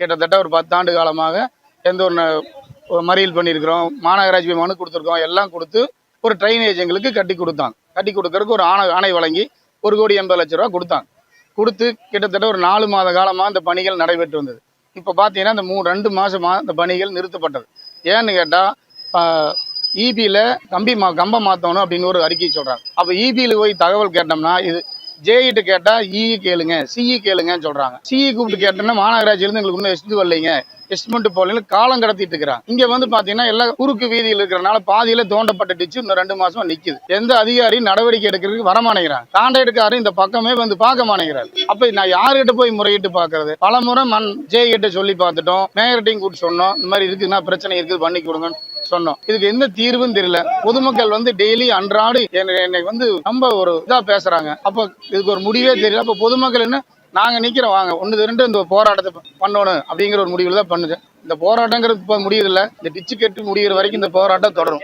கிட்டத்தட்ட ஒரு 10 ஆண்டு காலமாக எந்த ஒரு மறியல் பண்ணியிருக்கிறோம், மாநகராட்சி மனு கொடுத்துருக்கோம், எல்லாம் கொடுத்து ஒரு ட்ரைனேஜ் எங்களுக்கு கட்டி கொடுத்தாங்க. கட்டி கொடுக்கறதுக்கு ஒரு ஆணை வழங்கி 1,80,00,000 ரூபா கொடுத்தாங்க. கொடுத்து கிட்டத்தட்ட ஒரு 4 மாத காலமாக இந்த பணிகள் நடைபெற்று வந்தது. இப்போ பார்த்தீங்கன்னா இந்த 2 மாதமாக இந்த பணிகள் நிறுத்தப்பட்டது. ஏன்னு கேட்டால் இபியில் கம்பம் மாற்றணும் அப்படின்னு ஒரு அறிக்கை சொல்கிறாங்க. அப்போ இபியில் போய் தகவல் கேட்டோம்னா இது ஜேஇட்டு கேட்டால் இஇ கேளுங்க, சிஇ கேளுங்கன்னு சொல்கிறாங்க. சிஇ கூப்பிட்டு கேட்டோம்னா மாநகராட்சியிலேருந்து எங்களுக்கு இன்னும் எஸ்ட் வரலைங்க, எஸ்டிமெண்ட் போல காலம் கடத்திட்டு இருக்கிறாங்க. இங்க வந்து பாத்தீங்கன்னா எல்லா குறுக்கு வீதியில் இருக்கிறனால பாதியில தோண்டப்பட்ட டிச்சு இந்த 2 மாசமா நிக்குது. எந்த அதிகாரியும் நடவடிக்கை எடுக்கிறதுக்கு வரமாட்டேங்கிறாங்க. கான்ட்ராக்டுக்காரரும் இந்த பக்கமே வந்து பார்க்க மாட்டேங்கிறாரு. அப்ப நான் யாருகிட்ட போய் முறையிட்டு பாக்குறது? பலமுறை ஜே கிட்ட சொல்லி பார்த்துட்டோம், மேயர்ட்டையும் கூப்பிட்டு சொன்னோம், இந்த மாதிரி இருக்குன்னா பிரச்சனை இருக்குது பண்ணி கொடுங்கன்னு சொன்னோம். இதுக்கு எந்த தீர்வும் தெரியல. பொதுமக்கள் வந்து டெய்லி அன்றாடு என்னை வந்து ரொம்ப ஒரு இதா பேசுறாங்க. அப்ப இதுக்கு ஒரு முடிவே தெரியல. அப்ப பொதுமக்கள் என்ன, நாங்க நிக்கிறோம், வாங்க 1 இந்த போராட்டத்தை பண்ணணும் அப்படிங்கிற ஒரு முடிவில் தான் பண்ணுது. இந்த போராட்டங்கிறது இப்போ முடியதில்லை, இந்த டிச்சு கட்டு முடிகிற வரைக்கும் இந்த போராட்டம் தொடரும்.